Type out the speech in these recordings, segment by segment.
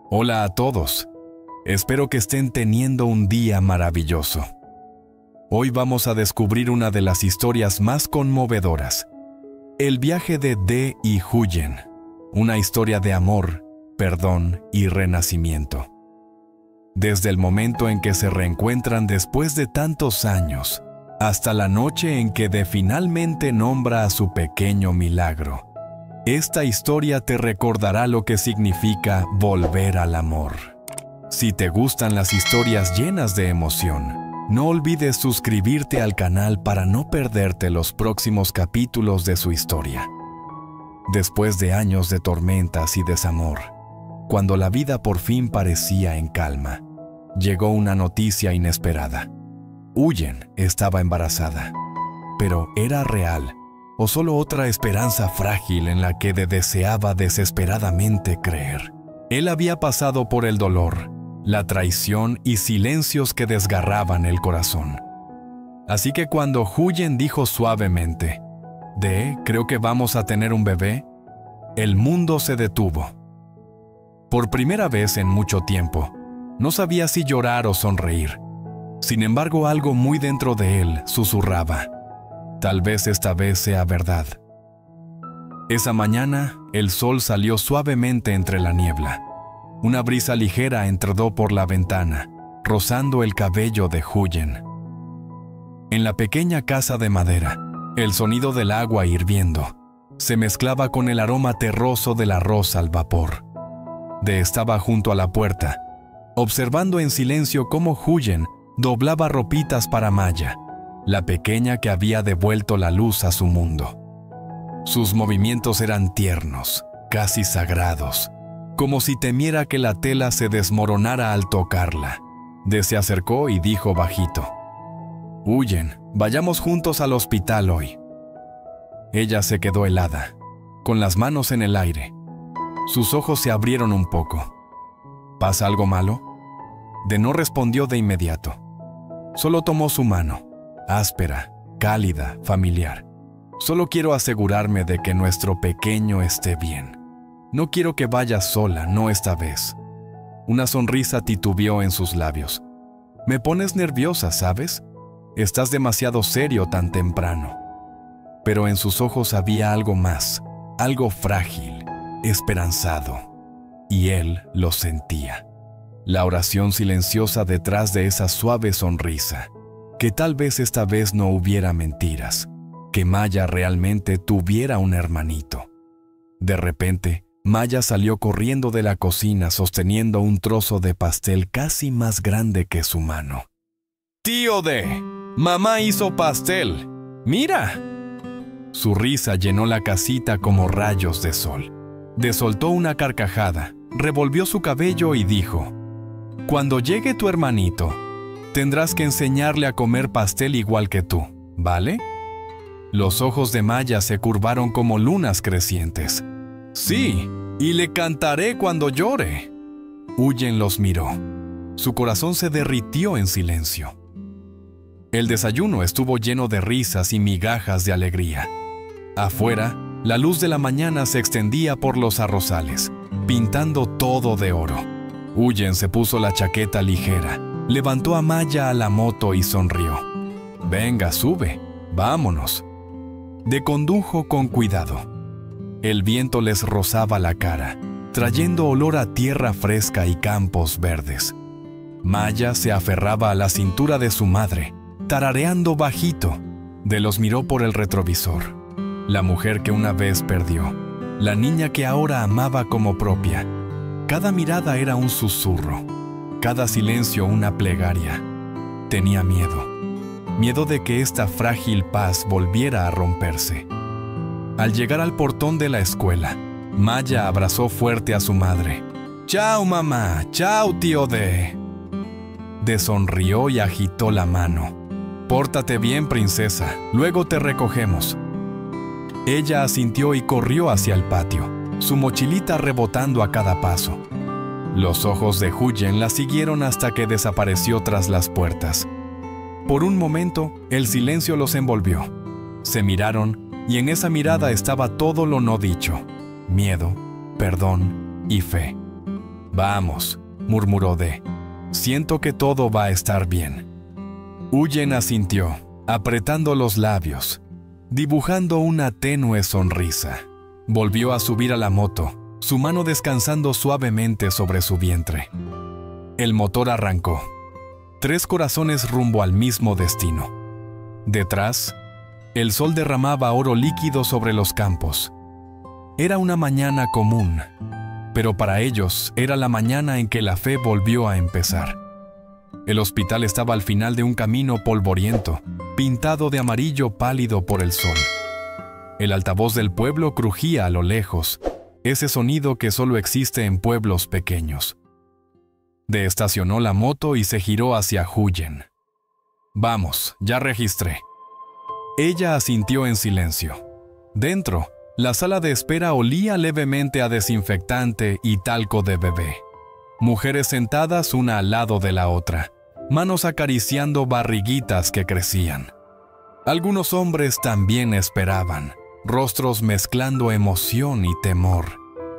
Hola a todos. Espero que estén teniendo un día maravilloso. Hoy vamos a descubrir una de las historias más conmovedoras. El viaje de De y Huyen. Una historia de amor, perdón y renacimiento. Desde el momento en que se reencuentran después de tantos años, hasta la noche en que De finalmente nombra a su pequeño milagro. Esta historia te recordará lo que significa volver al amor. Si te gustan las historias llenas de emoción, no olvides suscribirte al canal para no perderte los próximos capítulos de su historia. Después de años de tormentas y desamor, cuando la vida por fin parecía en calma, llegó una noticia inesperada. Huyen estaba embarazada, pero ¿era real o solo otra esperanza frágil en la que deseaba desesperadamente creer? Él había pasado por el dolor, la traición y silencios que desgarraban el corazón. Así que cuando Huyen dijo suavemente, «De, creo que vamos a tener un bebé», el mundo se detuvo. Por primera vez en mucho tiempo, no sabía si llorar o sonreír. Sin embargo, algo muy dentro de él susurraba, «Tal vez esta vez sea verdad». Esa mañana, el sol salió suavemente entre la niebla. Una brisa ligera entró por la ventana, rozando el cabello de Huyen. En la pequeña casa de madera, el sonido del agua hirviendo se mezclaba con el aroma terroso del arroz al vapor. De estaba junto a la puerta, observando en silencio cómo Huyen doblaba ropitas para Maya, la pequeña que había devuelto la luz a su mundo. Sus movimientos eran tiernos, casi sagrados, como si temiera que la tela se desmoronara al tocarla. De se acercó y dijo bajito, «Huyen, vayamos juntos al hospital hoy». Ella se quedó helada, con las manos en el aire. Sus ojos se abrieron un poco. ¿Pasa algo malo? De no respondió de inmediato. Solo tomó su mano, áspera, cálida, familiar. «Solo quiero asegurarme de que nuestro pequeño esté bien. No quiero que vayas sola, no esta vez». Una sonrisa titubeó en sus labios. «Me pones nerviosa, ¿sabes? Estás demasiado serio tan temprano». Pero en sus ojos había algo más, algo frágil, esperanzado. Y él lo sentía. La oración silenciosa detrás de esa suave sonrisa. Que tal vez esta vez no hubiera mentiras. Que Maya realmente tuviera un hermanito. De repente, Maya salió corriendo de la cocina sosteniendo un trozo de pastel casi más grande que su mano. «¡Tío De! ¡Mamá hizo pastel! ¡Mira!». Su risa llenó la casita como rayos de sol. De soltó una carcajada, revolvió su cabello y dijo, «Cuando llegue tu hermanito, tendrás que enseñarle a comer pastel igual que tú, ¿vale?». Los ojos de Maya se curvaron como lunas crecientes. «Sí, y le cantaré cuando llore». Huyen los miró. Su corazón se derritió en silencio. El desayuno estuvo lleno de risas y migajas de alegría. Afuera, la luz de la mañana se extendía por los arrozales, pintando todo de oro. Huyen se puso la chaqueta ligera, levantó a Maya a la moto y sonrió. «Venga, sube, vámonos». De condujo con cuidado. El viento les rozaba la cara, trayendo olor a tierra fresca y campos verdes. Maya se aferraba a la cintura de su madre, tarareando bajito. De los miró por el retrovisor. La mujer que una vez perdió, la niña que ahora amaba como propia. Cada mirada era un susurro, cada silencio una plegaria. Tenía miedo, miedo de que esta frágil paz volviera a romperse. Al llegar al portón de la escuela, Maya abrazó fuerte a su madre. «¡Chao, mamá! ¡Chao, tío De!». De sonrió y agitó la mano. «Pórtate bien, princesa, luego te recogemos». Ella asintió y corrió hacia el patio, su mochilita rebotando a cada paso. Los ojos de Huyen la siguieron hasta que desapareció tras las puertas. Por un momento, el silencio los envolvió. Se miraron y en esa mirada estaba todo lo no dicho: miedo, perdón y fe. Vamos, murmuró D. Siento que todo va a estar bien. Huyen asintió, apretando los labios, dibujando una tenue sonrisa. Volvió a subir a la moto, su mano descansando suavemente sobre su vientre. El motor arrancó. 3 corazones rumbo al mismo destino. Detrás, el sol derramaba oro líquido sobre los campos. Era una mañana común, pero para ellos era la mañana en que la fe volvió a empezar. El hospital estaba al final de un camino polvoriento, pintado de amarillo pálido por el sol. El altavoz del pueblo crujía a lo lejos, ese sonido que solo existe en pueblos pequeños. D estacionó la moto y se giró hacia Huyen. Vamos, ya registré. Ella asintió en silencio. Dentro, la sala de espera olía levemente a desinfectante y talco de bebé. Mujeres sentadas una al lado de la otra, manos acariciando barriguitas que crecían. Algunos hombres también esperaban, rostros mezclando emoción y temor.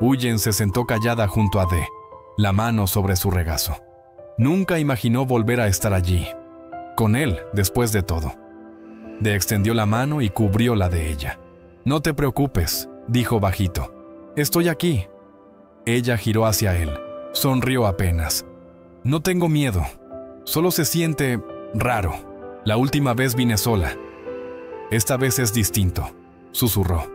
Huyen se sentó callada junto a D, la mano sobre su regazo. Nunca imaginó volver a estar allí, con él después de todo. D extendió la mano y cubrió la de ella. No te preocupes, dijo bajito. Estoy aquí. Ella giró hacia él. Sonrió apenas. No tengo miedo. Solo se siente raro. La última vez vine sola. Esta vez es distinto, susurró.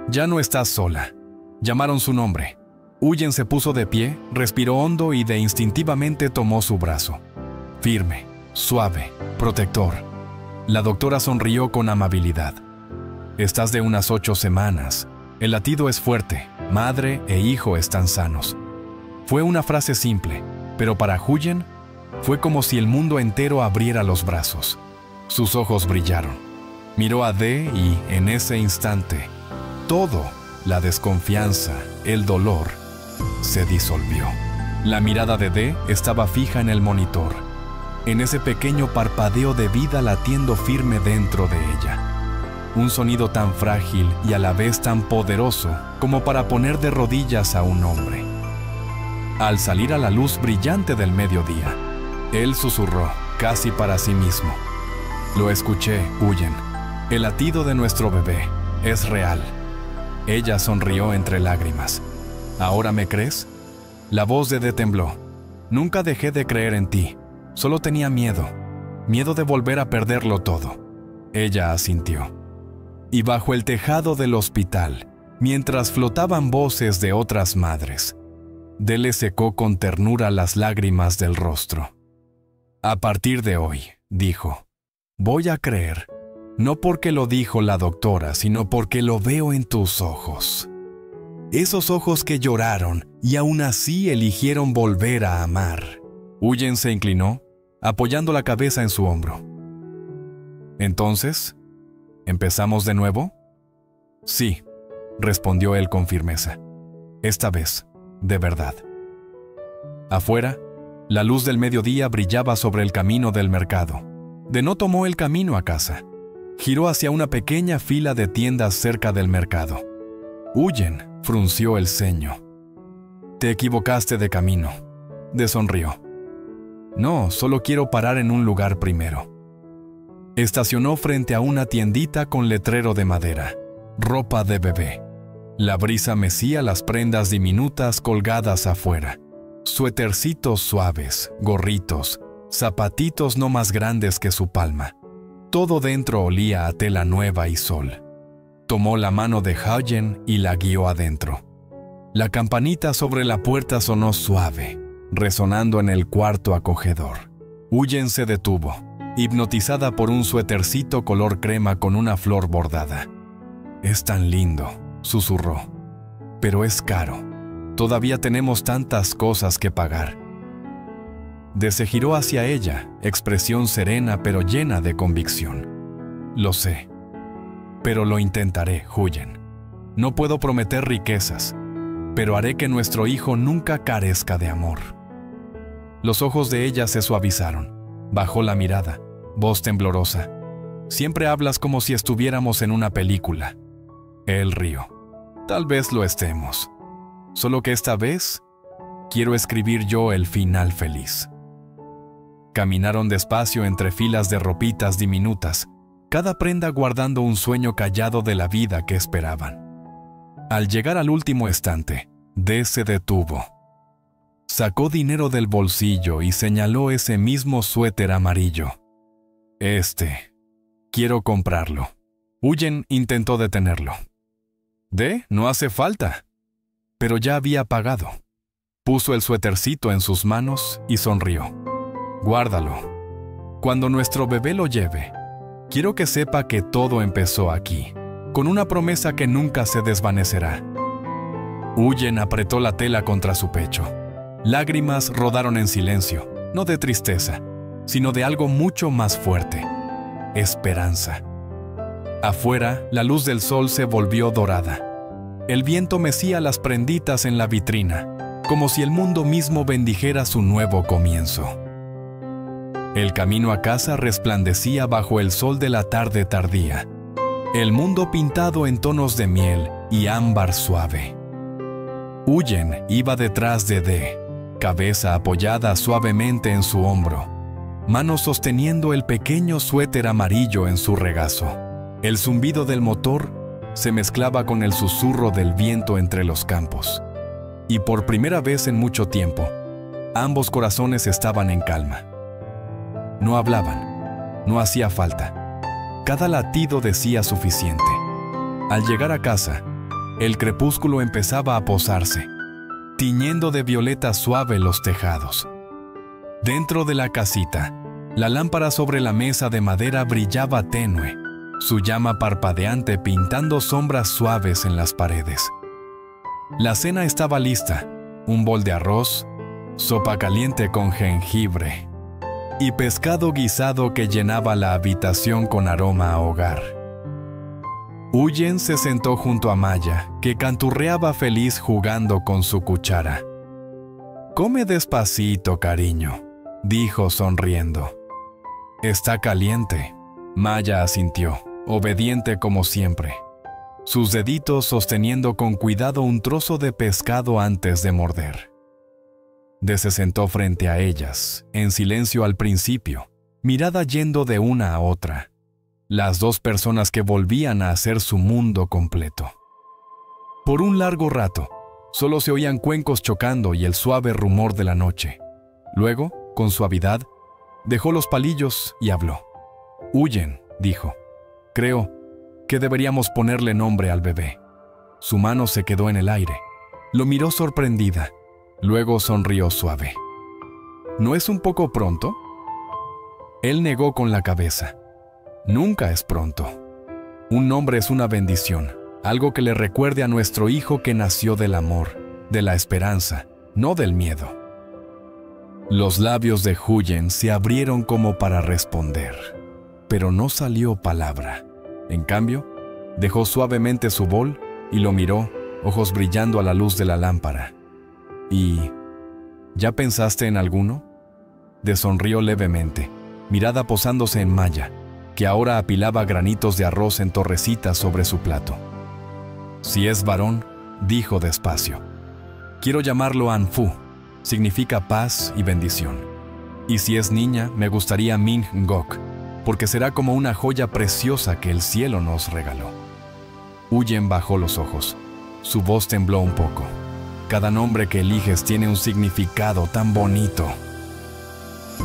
Ya no estás sola. Llamaron su nombre. Huyen se puso de pie, respiró hondo y D instintivamente tomó su brazo. Firme, suave, protector. La doctora sonrió con amabilidad. Estás de unas 8 semanas. El latido es fuerte. Madre e hijo están sanos. Fue una frase simple, pero para Huyen fue como si el mundo entero abriera los brazos. Sus ojos brillaron. Miró a D y, en ese instante, todo, la desconfianza, el dolor, se disolvió. La mirada de D estaba fija en el monitor, en ese pequeño parpadeo de vida latiendo firme dentro de ella. Un sonido tan frágil y a la vez tan poderoso como para poner de rodillas a un hombre. Al salir a la luz brillante del mediodía, él susurró, casi para sí mismo. Lo escuché, Huyen. El latido de nuestro bebé es real. Ella sonrió entre lágrimas. ¿Ahora me crees? La voz de D tembló. Nunca dejé de creer en ti. Solo tenía miedo. Miedo de volver a perderlo todo. Ella asintió. Y bajo el tejado del hospital, mientras flotaban voces de otras madres, D le secó con ternura las lágrimas del rostro. A partir de hoy, dijo, voy a creer, no porque lo dijo la doctora, sino porque lo veo en tus ojos. Esos ojos que lloraron y aún así eligieron volver a amar. Huyen se inclinó, apoyando la cabeza en su hombro. Entonces, ¿empezamos de nuevo? Sí, respondió él con firmeza. Esta vez, de verdad. Afuera, la luz del mediodía brillaba sobre el camino del mercado. D no tomó el camino a casa. Giró hacia una pequeña fila de tiendas cerca del mercado. Huyen frunció el ceño. Te equivocaste de camino. D sonrió. No, solo quiero parar en un lugar primero. Estacionó frente a una tiendita con letrero de madera. Ropa de bebé. La brisa mecía las prendas diminutas colgadas afuera. Suétercitos suaves, gorritos, zapatitos no más grandes que su palma. Todo dentro olía a tela nueva y sol. Tomó la mano de Huyen y la guió adentro. La campanita sobre la puerta sonó suave, resonando en el cuarto acogedor. Huyen se detuvo, hipnotizada por un suétercito color crema con una flor bordada. Es tan lindo, susurró. Pero es caro. Todavía tenemos tantas cosas que pagar. D se giró hacia ella, expresión serena pero llena de convicción. Lo sé, pero lo intentaré, Huyen. No puedo prometer riquezas, pero haré que nuestro hijo nunca carezca de amor. Los ojos de ella se suavizaron. Bajó la mirada, voz temblorosa. Siempre hablas como si estuviéramos en una película. Él rió. Tal vez lo estemos. Solo que esta vez Quiero escribir yo el final feliz. Caminaron despacio entre filas de ropitas diminutas, cada prenda guardando un sueño callado de la vida que esperaban. Al llegar al último estante, D se detuvo. Sacó dinero del bolsillo y señaló ese mismo suéter amarillo. Quiero comprarlo. Huyen intentó detenerlo. D, no hace falta. Pero ya había pagado. Puso el suétercito en sus manos y sonrió. Guárdalo. Cuando nuestro bebé lo lleve, quiero que sepa que todo empezó aquí, con una promesa que nunca se desvanecerá. Huyen apretó la tela contra su pecho. Lágrimas rodaron en silencio, no de tristeza, sino de algo mucho más fuerte: esperanza. Afuera, la luz del sol se volvió dorada. El viento mecía las prenditas en la vitrina, como si el mundo mismo bendijera su nuevo comienzo. El camino a casa resplandecía bajo el sol de la tarde tardía, el mundo pintado en tonos de miel y ámbar suave. Huyen iba detrás de D, cabeza apoyada suavemente en su hombro, manos sosteniendo el pequeño suéter amarillo en su regazo. El zumbido del motor se mezclaba con el susurro del viento entre los campos. Y por primera vez en mucho tiempo, ambos corazones estaban en calma. No hablaban, no hacía falta. Cada latido decía suficiente. Al llegar a casa, el crepúsculo empezaba a posarse, tiñendo de violeta suave los tejados. Dentro de la casita, la lámpara sobre la mesa de madera brillaba tenue, su llama parpadeante pintando sombras suaves en las paredes. La cena estaba lista: un bol de arroz, sopa caliente con jengibre y pescado guisado que llenaba la habitación con aroma a hogar. Huyen se sentó junto a Maya, que canturreaba feliz jugando con su cuchara. «Come despacito, cariño», dijo sonriendo. «Está caliente». Maya asintió, obediente como siempre, sus deditos sosteniendo con cuidado un trozo de pescado antes de morder. D se sentó frente a ellas, en silencio al principio, mirada yendo de una a otra, las dos personas que volvían a hacer su mundo completo. Por un largo rato, solo se oían cuencos chocando y el suave rumor de la noche. Luego, con suavidad, dejó los palillos y habló. «Huyen», dijo. «Creo que deberíamos ponerle nombre al bebé». Su mano se quedó en el aire. Lo miró sorprendida. Luego sonrió suave. «¿No es un poco pronto?» Él negó con la cabeza. «Nunca es pronto. Un nombre es una bendición, algo que le recuerde a nuestro hijo que nació del amor, de la esperanza, no del miedo». Los labios de Huyen se abrieron como para responder, pero no salió palabra. En cambio, dejó suavemente su bol y lo miró, ojos brillando a la luz de la lámpara. «¿Y ya pensaste en alguno?» D sonrió levemente, mirada posándose en Maya, que ahora apilaba granitos de arroz en torrecitas sobre su plato. «Si es varón», dijo despacio, «quiero llamarlo Anfu, significa paz y bendición. Y si es niña, me gustaría Min Ngok, porque será como una joya preciosa que el cielo nos regaló». Huyen bajó los ojos. Su voz tembló un poco. «Cada nombre que eliges tiene un significado tan bonito».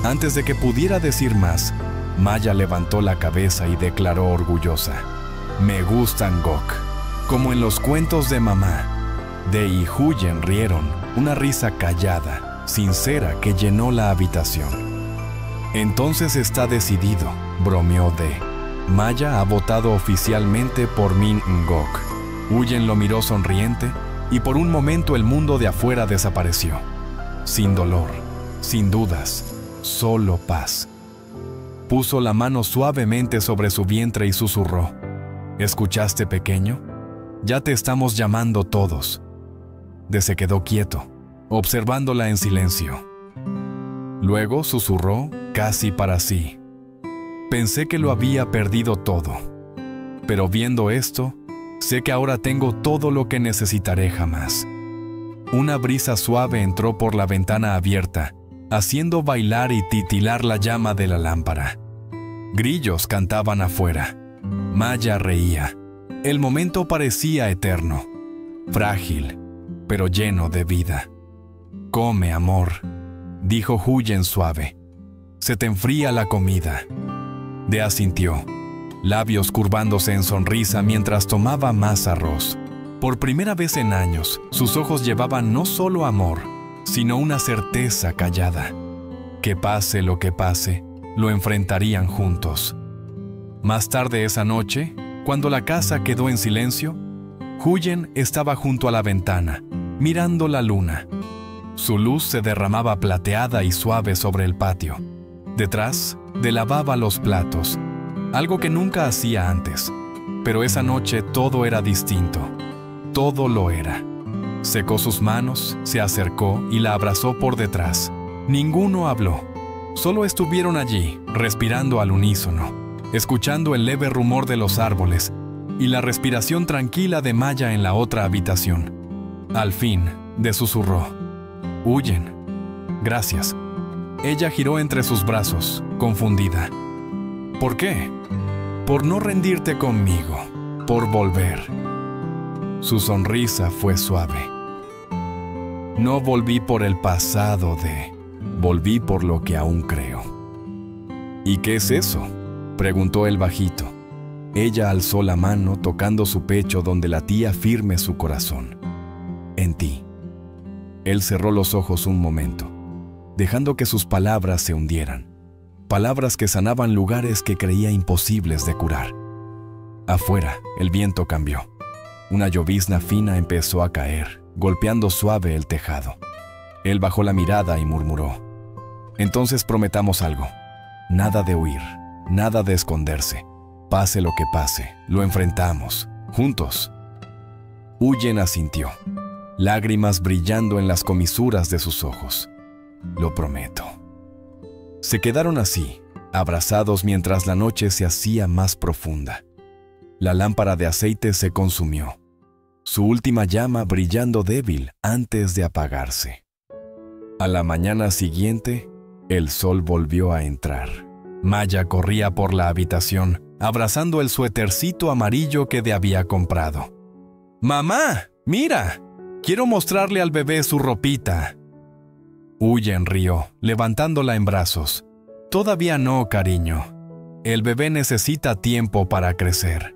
Antes de que pudiera decir más, Maya levantó la cabeza y declaró orgullosa: «Me gusta Ngok, como en los cuentos de mamá». D y Huyen rieron, una risa callada, sincera, que llenó la habitación. «Entonces está decidido», bromeó D. «Maya ha votado oficialmente por Min Ngok». Huyen lo miró sonriente y por un momento el mundo de afuera desapareció. Sin dolor, sin dudas, solo paz. Puso la mano suavemente sobre su vientre y susurró: «¿Escuchaste, pequeño? Ya te estamos llamando todos». D se quedó quieto, observándola en silencio. Luego susurró, casi para sí: «Pensé que lo había perdido todo, pero viendo esto, sé que ahora tengo todo lo que necesitaré jamás». una brisa suave entró por la ventana abierta, haciendo bailar y titilar la llama de la lámpara. Grillos cantaban afuera. Maya reía. El momento parecía eterno, frágil, pero lleno de vida. «Come, amor», dijo Huyen suave. «Se te enfría la comida». De asintió, labios curvándose en sonrisa mientras tomaba más arroz. Por primera vez en años, sus ojos llevaban no solo amor, sino una certeza callada. Que pase lo que pase, lo enfrentarían juntos. Más tarde esa noche, cuando la casa quedó en silencio, Huyen estaba junto a la ventana, mirando la luna. Su luz se derramaba plateada y suave sobre el patio. Detrás, lavaba los platos, algo que nunca hacía antes. Pero esa noche todo era distinto. Todo lo era. Secó sus manos, se acercó y la abrazó por detrás. Ninguno habló. Solo estuvieron allí, respirando al unísono, escuchando el leve rumor de los árboles y la respiración tranquila de Maya en la otra habitación. Al fin, susurró: «Huyen. Gracias». Ella giró entre sus brazos, confundida. «¿Por qué?» «Por no rendirte conmigo, por volver». Su sonrisa fue suave. «No volví por el pasado volví por lo que aún creo». «¿Y qué es eso?», preguntó él bajito. Ella alzó la mano tocando su pecho donde latía firme su corazón. «En ti». Él cerró los ojos un momento, dejando que sus palabras se hundieran. Palabras que sanaban lugares que creía imposibles de curar. Afuera, el viento cambió. Una llovizna fina empezó a caer, golpeando suave el tejado. Él bajó la mirada y murmuró: «Entonces prometamos algo. Nada de huir, nada de esconderse. Pase lo que pase, lo enfrentamos, juntos». Huyen asintió, lágrimas brillando en las comisuras de sus ojos. «Lo prometo». Se quedaron así, abrazados mientras la noche se hacía más profunda. La lámpara de aceite se consumió, su última llama brillando débil antes de apagarse. A la mañana siguiente, el sol volvió a entrar. Maya corría por la habitación, abrazando el suétercito amarillo que le había comprado. «¡Mamá! ¡Mira! Quiero mostrarle al bebé su ropita». Huyen rió, levantándola en brazos. «Todavía no, cariño. El bebé necesita tiempo para crecer».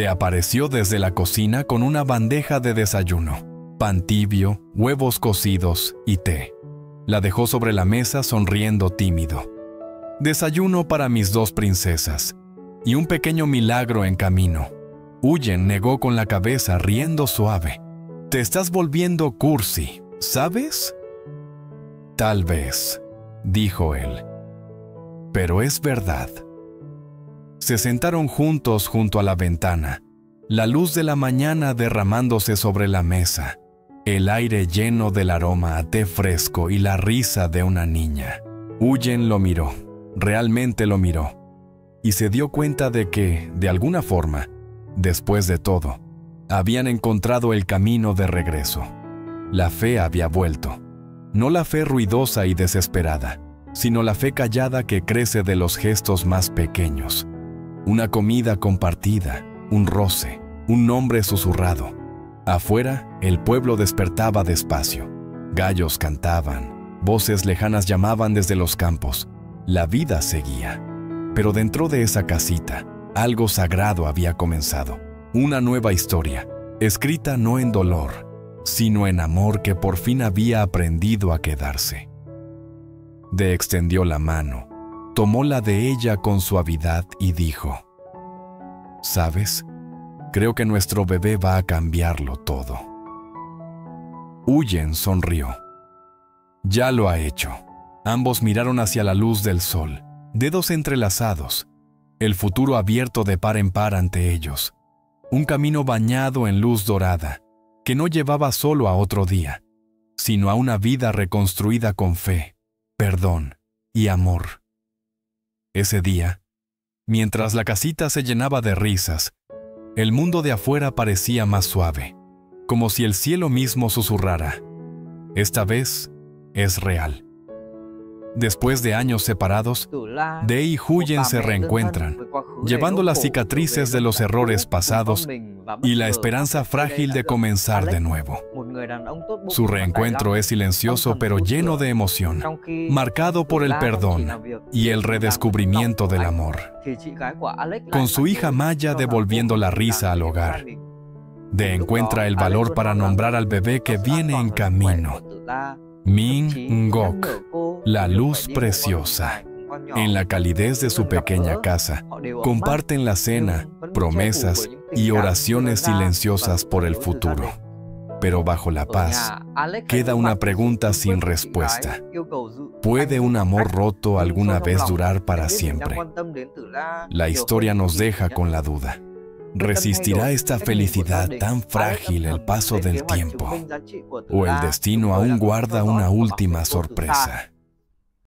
Apareció desde la cocina con una bandeja de desayuno, pan tibio, huevos cocidos y té. La dejó sobre la mesa sonriendo tímido. «Desayuno para mis dos princesas. Y un pequeño milagro en camino». Huyen negó con la cabeza riendo suave. «Te estás volviendo cursi, ¿sabes?» «Tal vez», dijo él. «Pero es verdad». Se sentaron juntos junto a la ventana, la luz de la mañana derramándose sobre la mesa, el aire lleno del aroma a té fresco y la risa de una niña. Huyen lo miró, realmente lo miró, y se dio cuenta de que, de alguna forma, después de todo, habían encontrado el camino de regreso. La fe había vuelto. No la fe ruidosa y desesperada, sino la fe callada que crece de los gestos más pequeños. Una comida compartida, un roce, un nombre susurrado. Afuera, el pueblo despertaba despacio. Gallos cantaban, voces lejanas llamaban desde los campos. La vida seguía. Pero dentro de esa casita, algo sagrado había comenzado. Una nueva historia, escrita no en dolor, sino en amor que por fin había aprendido a quedarse. Extendió la mano, tomó la de ella con suavidad y dijo: «¿Sabes? Creo que nuestro bebé va a cambiarlo todo». Huyen sonrió. «Ya lo ha hecho». Ambos miraron hacia la luz del sol, dedos entrelazados, el futuro abierto de par en par ante ellos. Un camino bañado en luz dorada, que no llevaba solo a otro día, sino a una vida reconstruida con fe, perdón y amor. Ese día, mientras la casita se llenaba de risas, el mundo de afuera parecía más suave. como si el cielo mismo susurrara: esta vez es real. Después de años separados, Dae y Huyen se reencuentran, llevando las cicatrices de los errores pasados y la esperanza frágil de comenzar de nuevo. Su reencuentro es silencioso pero lleno de emoción, marcado por el perdón y el redescubrimiento del amor. Con su hija Maya devolviendo la risa al hogar, Dae encuentra el valor para nombrar al bebé que viene en camino: Min Ngok, la luz preciosa. En la calidez de su pequeña casa, comparten la cena, promesas y oraciones silenciosas por el futuro. Pero bajo la paz, queda una pregunta sin respuesta. ¿Puede un amor roto alguna vez durar para siempre? La historia nos deja con la duda. ¿Resistirá esta felicidad tan frágil el paso del tiempo? ¿O el destino aún guarda una última sorpresa?